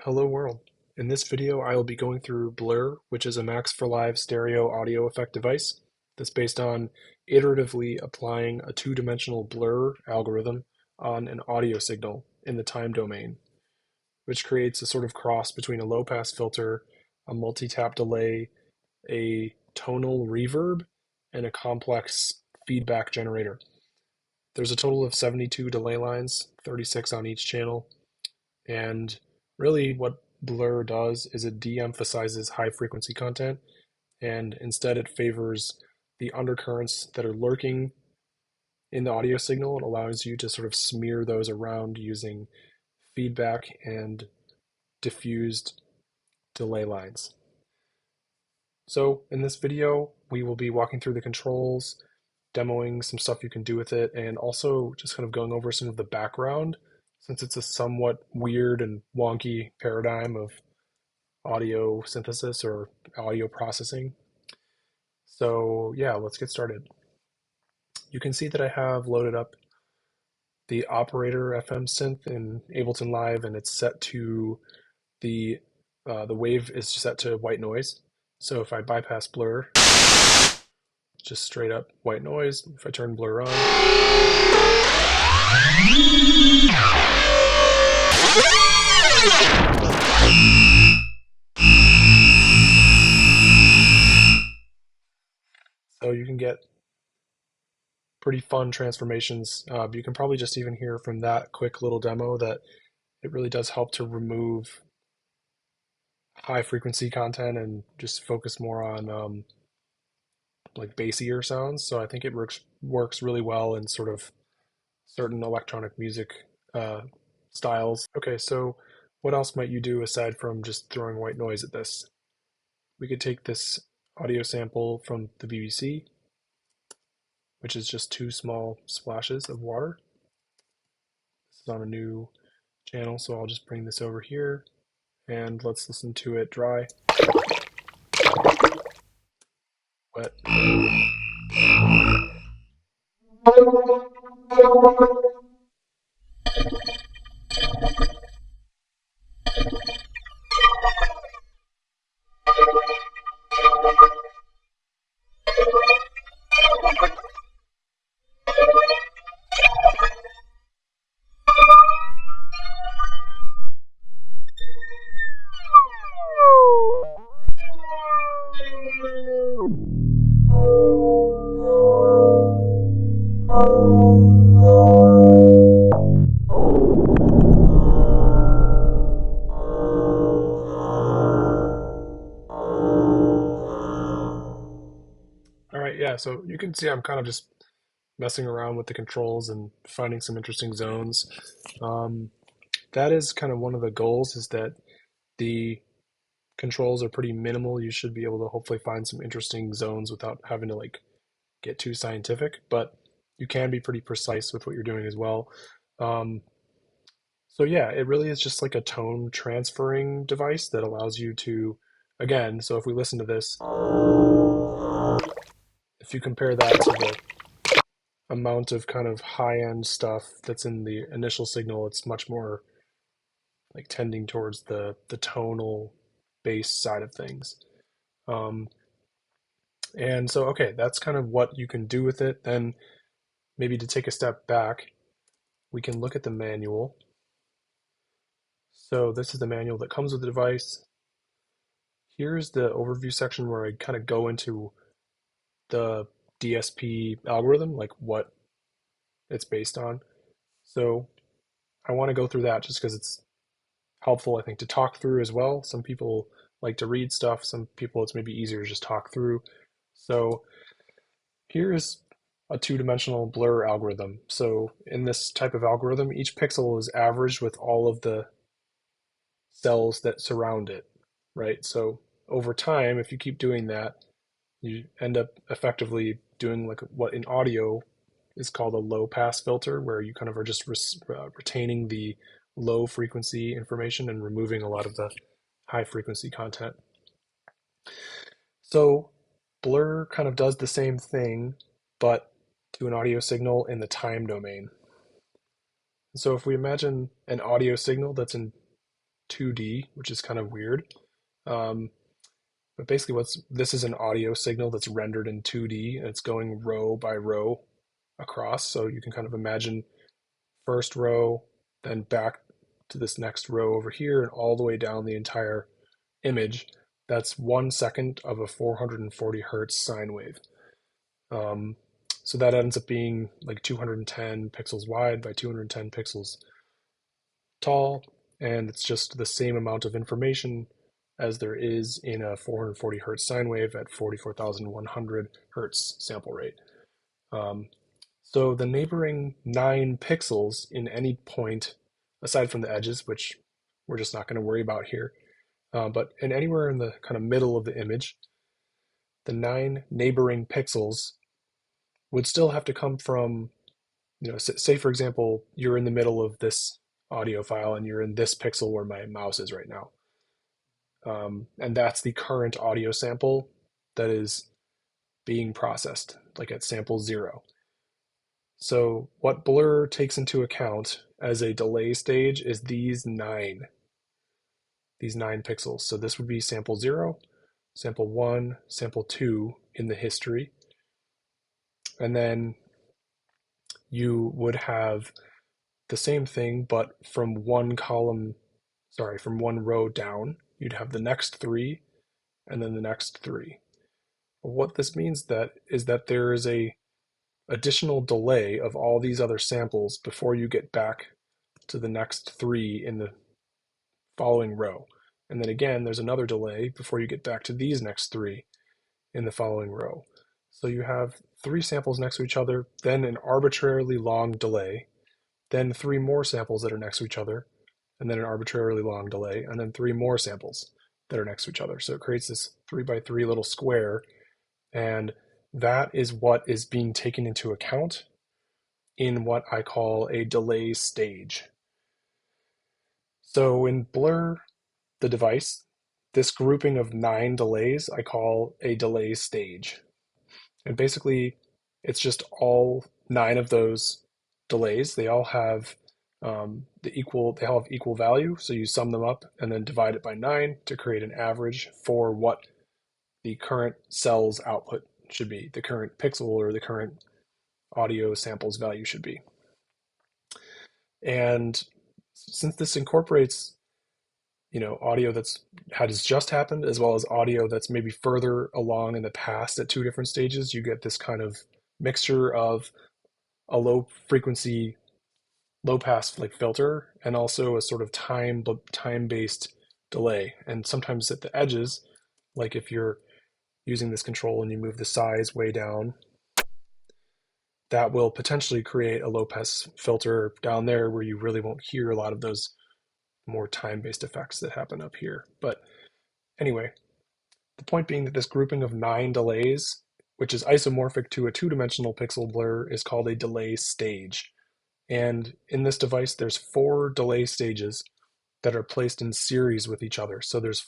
Hello world. In this video, I will be going through Blur, which is a Max for Live stereo audio effect device that's based on iteratively applying a two-dimensional blur algorithm on an audio signal in the time domain, which creates a sort of cross between a low-pass filter, a multi-tap delay, a tonal reverb, and a complex feedback generator. There's a total of 72 delay lines, 36 on each channel, and really what Blur does is it de-emphasizes high frequency content and instead it favors the undercurrents that are lurking in the audio signal. It allows you to sort of smear those around using feedback and diffused delay lines. So in this video, we will be walking through the controls, demoing some stuff you can do with it, and also just kind of going over some of the background since it's a somewhat weird and wonky paradigm of audio synthesis or audio processing. So yeah, let's get started. You can see that I have loaded up the Operator FM synth in Ableton Live, and it's set to the wave is set to white noise. So if I bypass blur, just straight up white noise. If I turn blur on, so you can get pretty fun transformations. You can probably just even hear from that quick little demo that it really does help to remove high frequency content and just focus more on like bassier sounds. So I think it works really well in sort of certain electronic music styles. Okay, so what else might you do aside from just throwing white noise at this? We could take this audio sample from the BBC, which is just two small splashes of water. This is on a new channel, so I'll just bring this over here and let's listen to it dry, wet. All right, yeah, so you can see I'm kind of just messing around with the controls and finding some interesting zones. Um, that is kind of one of the goals, is that the controls are pretty minimal. You should be able to hopefully find some interesting zones without having to like get too scientific, but you can be pretty precise with what you're doing as well. Um, so yeah, it really is just like a tone transferring device that allows you to, again, so if we listen to this, if you compare that to the amount of kind of high-end stuff that's in the initial signal, it's much more like tending towards the tonal bass side of things. Um, and so, okay, that's kind of what you can do with it. Then maybe to take a step back, we can look at the manual. So this is the manual that comes with the device. Here's the overview section where I kind of go into the DSP algorithm, like what it's based on. So I want to go through that just because it's helpful, I think, to talk through as well. Some people like to read stuff. Some people it's maybe easier to just talk through. So here is a two-dimensional blur algorithm. So in this type of algorithm, each pixel is averaged with all of the cells that surround it, right? So over time, if you keep doing that, you end up effectively doing like what in audio is called a low pass filter, where you kind of are just retaining the low frequency information and removing a lot of the high frequency content. So Blur kind of does the same thing, but to an audio signal in the time domain. So if we imagine an audio signal that's in 2D, which is kind of weird. Um, but basically, this is an audio signal that's rendered in 2D, and it's going row by row across. So you can kind of imagine first row, then back to this next row over here, and all the way down the entire image. That's 1 second of a 440 hertz sine wave. Um, so that ends up being like 210 pixels wide by 210 pixels tall, and it's just the same amount of information as there is in a 440 hertz sine wave at 44,100 hertz sample rate. So the neighboring 9 pixels in any point, aside from the edges, which we're just not going to worry about here, but in anywhere in the kind of middle of the image, the 9 neighboring pixels would still have to come from, say for example, you're in the middle of this audio file and you're in this pixel where my mouse is right now. And that's the current audio sample that is being processed, like at sample 0. So what Blur takes into account as a delay stage is these nine pixels. So this would be sample 0, sample 1, sample 2 in the history. And then you would have the same thing, but from one row down, you'd have the next 3 and then the next 3. What this means is that there is a additional delay of all these other samples before you get back to the next 3 in the following row. And then again, there's another delay before you get back to these next 3 in the following row. So you have 3 samples next to each other, then an arbitrarily long delay, then 3 more samples that are next to each other, and then an arbitrarily long delay, and then 3 more samples that are next to each other. So it creates this 3 by 3 little square, and that is what is being taken into account in what I call a delay stage. So in Blur, the device, this grouping of 9 delays I call a delay stage. And basically, it's just all 9 of those delays. They all have they all have equal value. So you sum them up and then divide it by 9 to create an average for what the current cell's output should be, the current pixel or the current audio samples value should be. And since this incorporates, audio has just happened as well as audio that's maybe further along in the past at 2 different stages, you get this kind of mixture of a low frequency, low pass like filter and also a sort of time-based delay. And sometimes at the edges, like if you're using this control and you move the size way down, that will potentially create a low pass filter down there where you really won't hear a lot of those more time-based effects that happen up here. But anyway, the point being that this grouping of 9 delays, which is isomorphic to a 2-dimensional pixel blur, is called a delay stage. And in this device, there's 4 delay stages that are placed in series with each other. So there's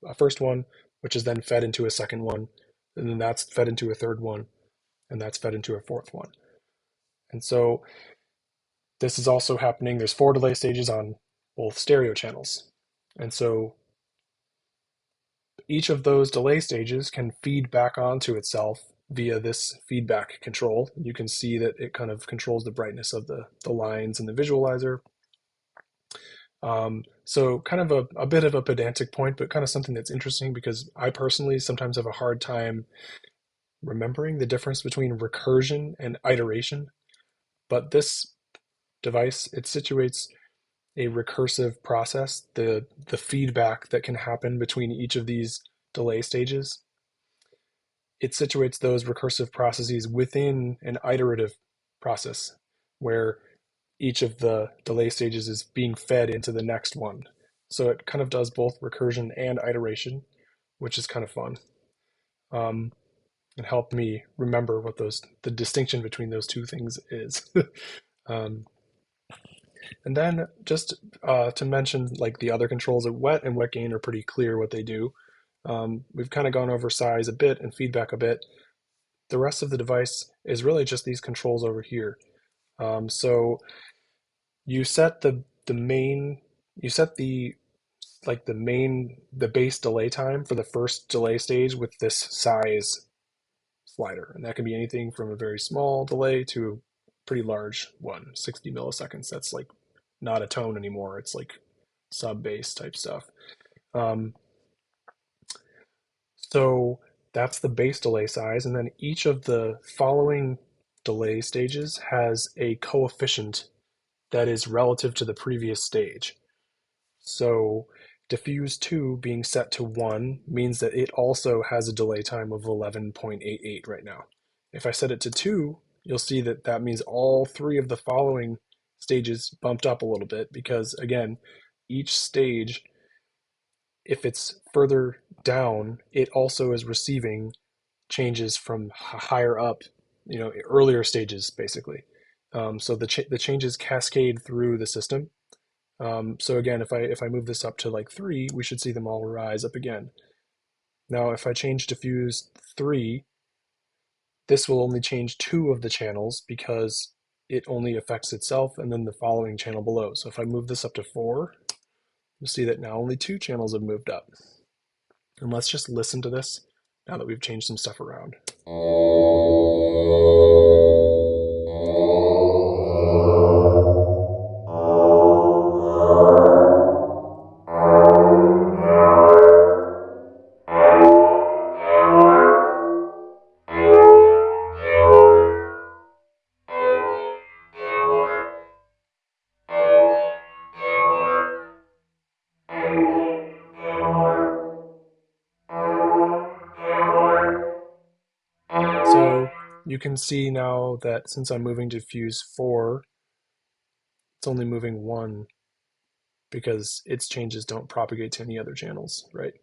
a first one, which is then fed into a second one, and then that's fed into a third one, and that's fed into a fourth one. And so this is also happening. There's 4 delay stages on both stereo channels. And so each of those delay stages can feed back onto itself via this feedback control. You can see that it kind of controls the brightness of the lines in the visualizer. So kind of a bit of a pedantic point, but kind of something that's interesting because I personally sometimes have a hard time remembering the difference between recursion and iteration. But this device, it situates a recursive process, the feedback that can happen between each of these delay stages. It situates those recursive processes within an iterative process where each of the delay stages is being fed into the next one. So it kind of does both recursion and iteration, which is kind of fun. And helped me remember what the distinction between those two things is. um, and then just to mention, like the other controls at wet and wet gain are pretty clear what they do. We've kind of gone over size a bit and feedback a bit. The rest of the device is really just these controls over here. So you set the like the base delay time for the first delay stage with this size slider. And that can be anything from a very small delay to a pretty large one, 60 milliseconds. That's like not a tone anymore. It's like sub bass type stuff. Um, so that's the base delay size. And then each of the following delay stages has a coefficient that is relative to the previous stage. So diffuse 2 being set to 1 means that it also has a delay time of 11.88 right now. If I set it to 2, you'll see that that means all three of the following stages bumped up a little bit because, again, each stage, if it's further down, it also is receiving changes from higher up, earlier stages, basically. So the changes cascade through the system. So again, if I move this up to like 3, we should see them all rise up again. Now, if I change diffuse 3, this will only change 2 of the channels because it only affects itself and then the following channel below. So if I move this up to 4, you'll see that now only 2 channels have moved up. And let's just listen to this now that we've changed some stuff around. So you can see now that since I'm moving to fuse 4, it's only moving 1 because its changes don't propagate to any other channels, right?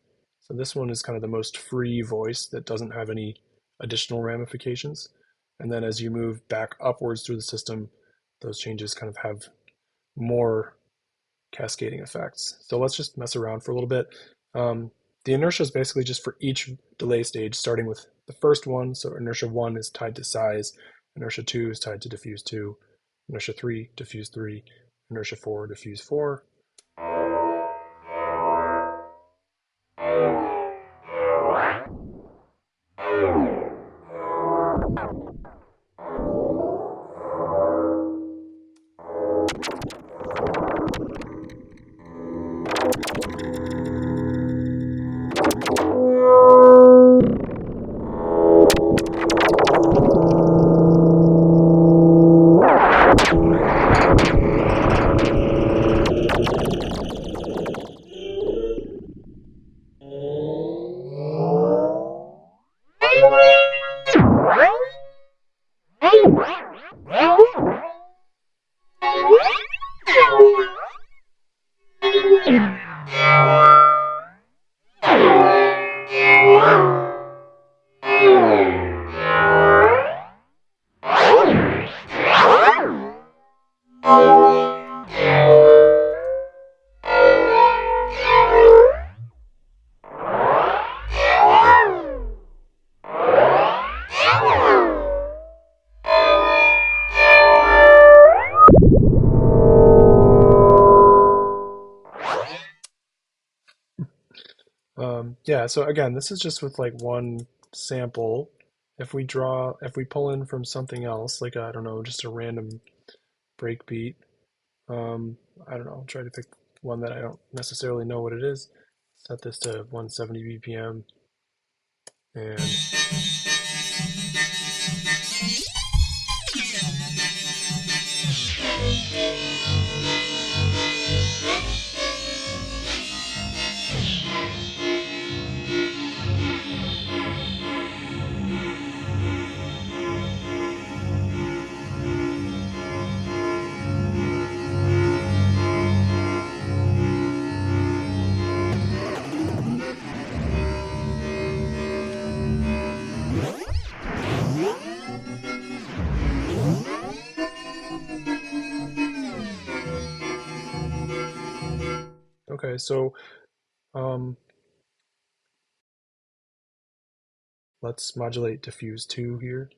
So this one is kind of the most free voice that doesn't have any additional ramifications. And then as you move back upwards through the system, those changes kind of have more cascading effects. So let's just mess around for a little bit. The inertia is basically just for each delay stage, starting with the first one. So inertia 1 is tied to size, inertia 2 is tied to diffuse 2, inertia 3, diffuse 3, inertia 4, diffuse 4. Yeah, so again, this is just with like one sample. If we pull in from something else, like, I don't know, just a random breakbeat, I don't know, try to pick one that I don't necessarily know what it is. Set this to 170 BPM and okay, so let's modulate diffuse 2 here.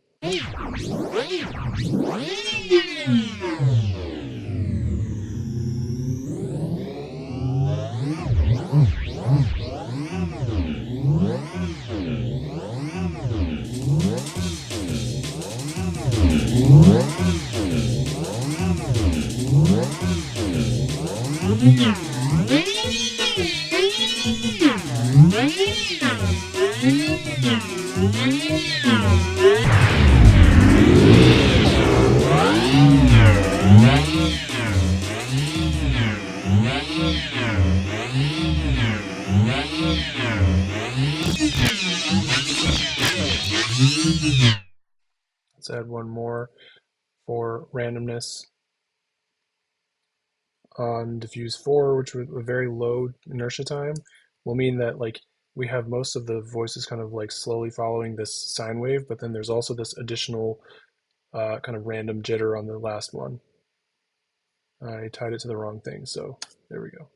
Let's add one more for randomness on diffuse 4, which with a very low inertia time will mean that like we have most of the voices kind of like slowly following this sine wave, but then there's also this additional kind of random jitter on the last one. I tied it to the wrong thing, so there we go.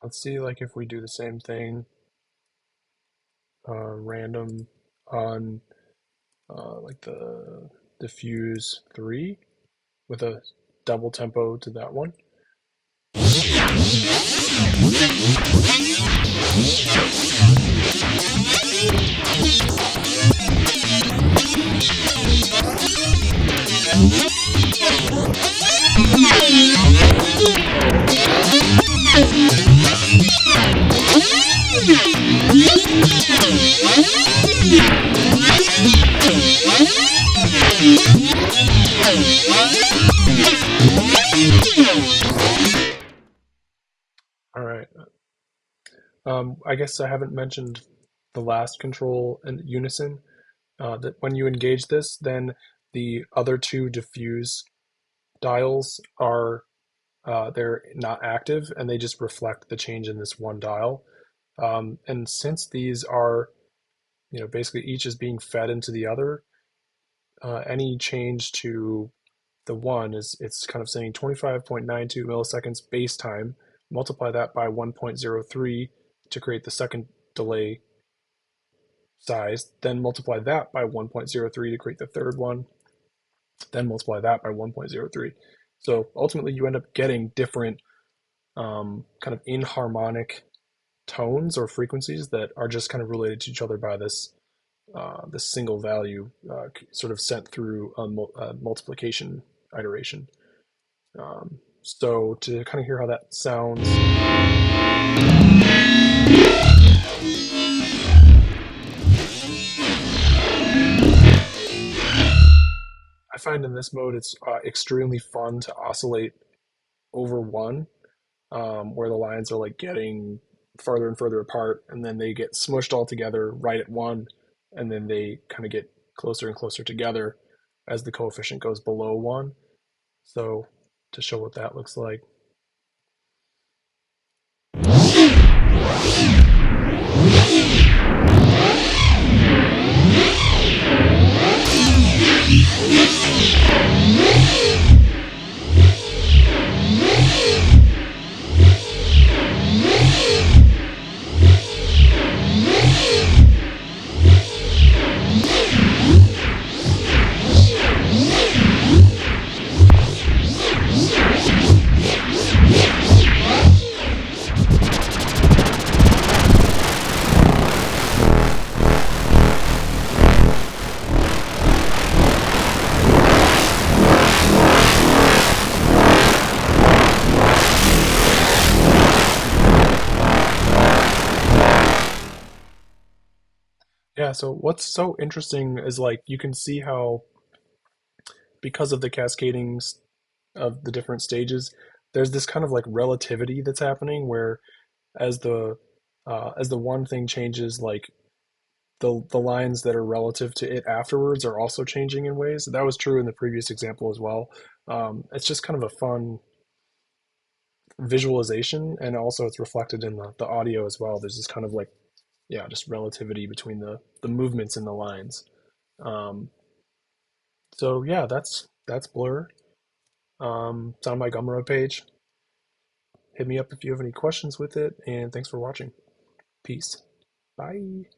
Let's see like if we do the same thing random on like the diffuse 3 with a double tempo to that one. All right. I guess I haven't mentioned the last control in Unison. That when you engage this, then the other two diffuse dials are they're not active and they just reflect the change in this one dial. And since these are, basically each is being fed into the other, any change to the one is it's kind of saying 25.92 milliseconds base time, multiply that by 1.03 to create the second delay size, then multiply that by 1.03 to create the third one, then multiply that by 1.03. So ultimately you end up getting different kind of inharmonic tones or frequencies that are just kind of related to each other by this single value sort of sent through a multiplication iteration. So to kind of hear how that sounds, I find in this mode it's extremely fun to oscillate over one, where the lines are like getting farther and further apart, and then they get smushed all together right at one, and then they kind of get closer and closer together as the coefficient goes below one. So to show what that looks like. Yeah, so what's so interesting is like you can see how because of the cascading of the different stages, there's this kind of like relativity that's happening where as the one thing changes, like the lines that are relative to it afterwards are also changing in ways. That was true in the previous example as well. It's just kind of a fun visualization, and also it's reflected in the audio as well. There's this kind of like, yeah, just relativity between the movements in the lines. Um, so yeah, that's Blur. It's on my Gumroad page. Hit me up if you have any questions with it, and thanks for watching. Peace. Bye.